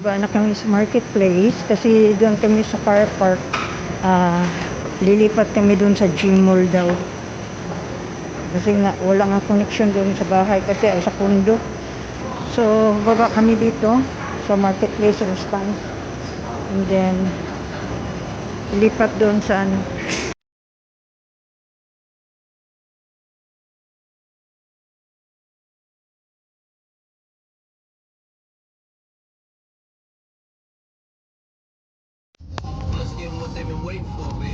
Baba na kami sa marketplace kasi doon kami sa car park. Ah, lilipat kami doon sa Gym Mall daw. Kasi nga wala nga connection doon sa bahay kasi ay sa condo. So, baba kami dito sa marketplace response. And then, lipat doon sa ano. Let's give them what they've been waiting for, baby.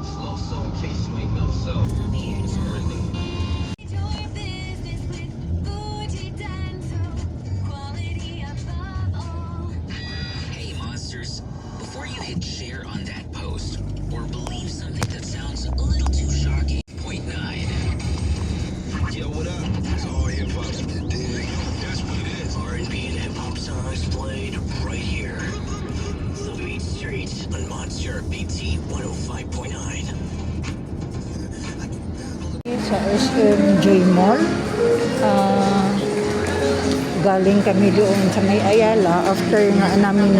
Slow so in case you ain't know so. It's Britney. Hey monsters, before you hit share on that post or believe something that sounds a little too shocking, point 9. Yo, what up? It's all hip hop. That's what it is. R&B and hip hop songs played right here. The Beat Street on Monster BT 105.9. Sa SMJ Mall. Galing kami doon sa may Ayala after nga namin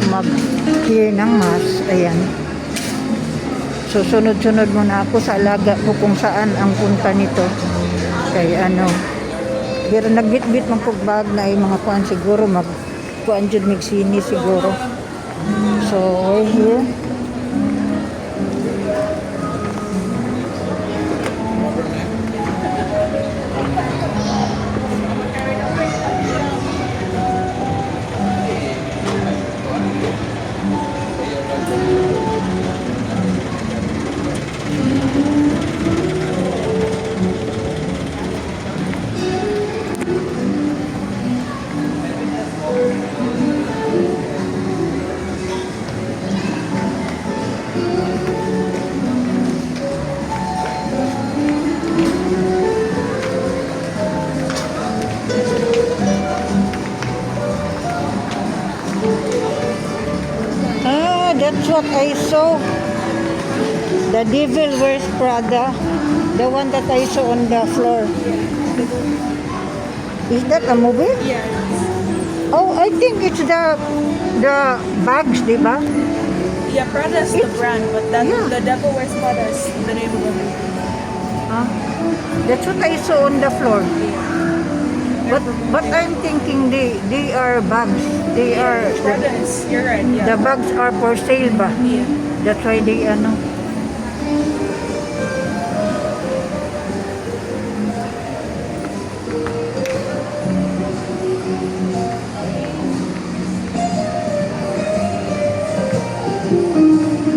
mag-hear ng mass. Ayan. So, sunod-sunod muna ako sa alaga ko kung saan ang punta nito. Kaya ano, pero nagbit-bit ng pagbag na ay mga kuan siguro, kuan dyan magsini siguro. So, we're here. That's what I saw. The Devil Wears Prada. The one that I saw on the floor. Is that a movie? Yes. Oh, I think it's the bags, diba? Yeah, Prada is the brand, but Yeah. the Devil Wears Prada is the name of the movie. That's what I saw on the floor. But I'm thinking they are bags. They are Prada is, you're right, yeah. the bags are for sale ba? Yeah. That's why they ano.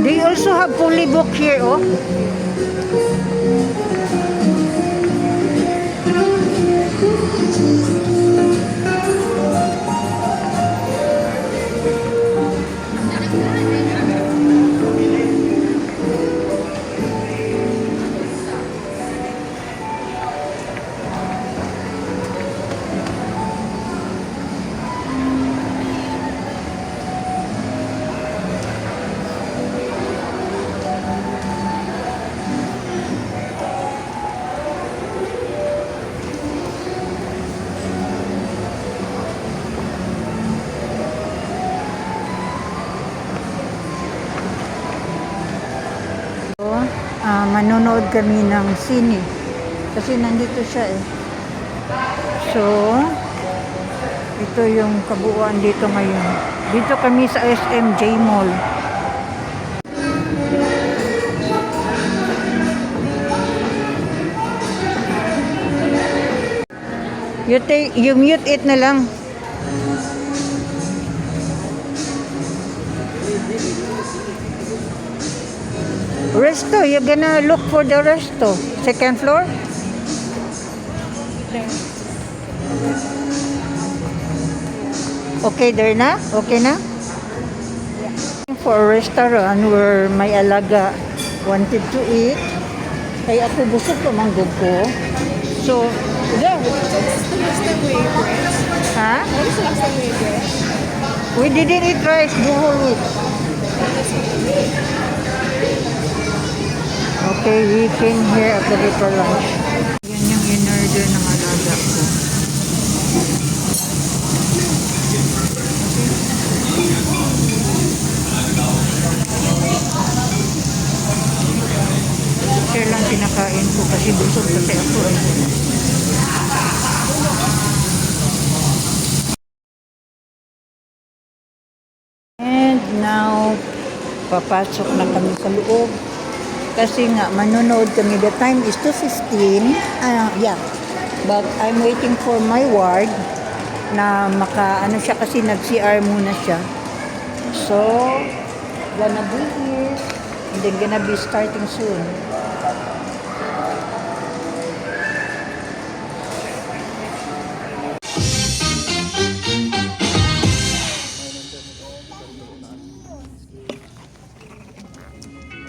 They also have fully booked here, oh. Manonood kami ng sine kasi nandito siya eh. So ito yung kabuuan dito ngayon. Dito kami sa SMJ Mall. You mute it na lang. Resto, you're gonna look for the resto. Second floor? Okay, there na? Okay na? For a restaurant where may alaga wanted to eat. Kaya ako busog ko manggog ko. So, there. What's the last time we ate rice? Ha? What is the last time we ate rice? We didn't eat rice the whole week. Okay, we came here after for lunch. Yan yung in-order ng alaga ko. Papasok na kami sa loob. Kasi nga, manonood kami. The time is 2:15. Yeah. But I'm waiting for my ward na ano siya kasi nag-CR muna siya. So, gonna be here. And then gonna be starting soon.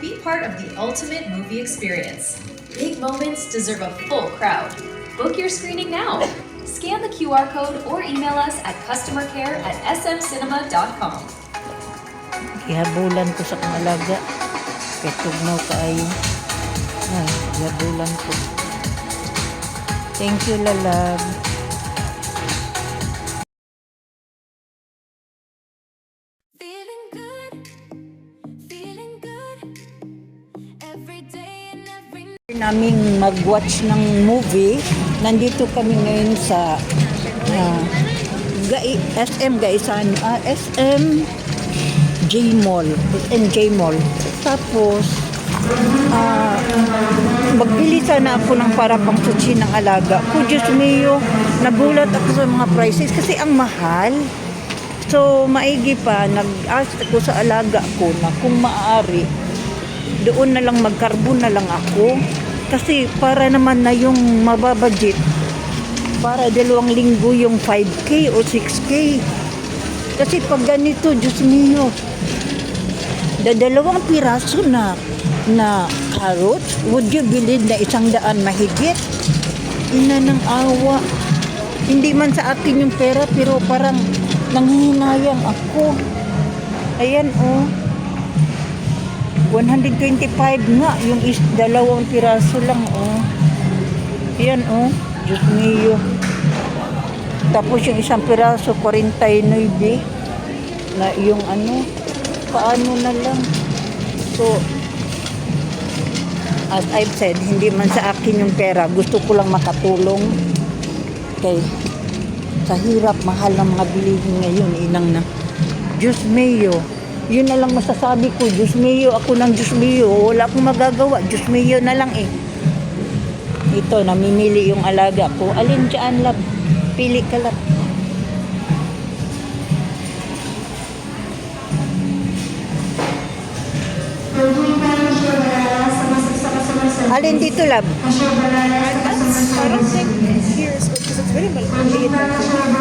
Be part of the ultimate movie experience. Big moments deserve a full crowd. Book your screening now. Scan the QR code or email us at customercare@smcinema.com. Ihabulan ko sa kong alaga. Kaya tugnaw kaayo. Ihabulan ko. Thank you, lalab. Feeling good, feeling good, every day and every Naming mag-watch ng movie. Nandito kami ngayon sa SM Gaisan, SM J Mall. SM J Mall. Tapos, magbili sana ako ng para pang sushi ng alaga ko. Diyos mio, nagulat ako sa mga prices kasi ang mahal. So, maigi pa, nag-ask ako sa alaga ko na kung maaari, doon na lang mag-carbon na lang ako. Kasi para naman na yung mababudget. Para 2 linggo yung 5K o 6K. Kasi pag ganito, Diyos mio, 2 piraso na carrots, would you believe na 100 mahigit? Ina ng awa. Hindi man sa akin yung pera, pero parang nanghihinayang ako. Ayan, oh. 125 nga, yung 2 piraso lang, oh. Ayan, oh. Diyos mio. Tapos yung 1 piraso, 49 na yung ano, paano na lang. So, as I've said, hindi man sa akin yung pera. Gusto ko lang makatulong. Kay, sa hirap, mahal ng mga bilihin ngayon, inang na. Diyos mio. Yun na lang masasabi ko. Diyos mio, ako ng Diyos mio. Wala akong magagawa. Diyos mio na lang eh. Ito, namimili yung alaga ko. Alin dyan, lab? Pili ka, lab. Alin dito, lab? I don't think here's because it's very maliit.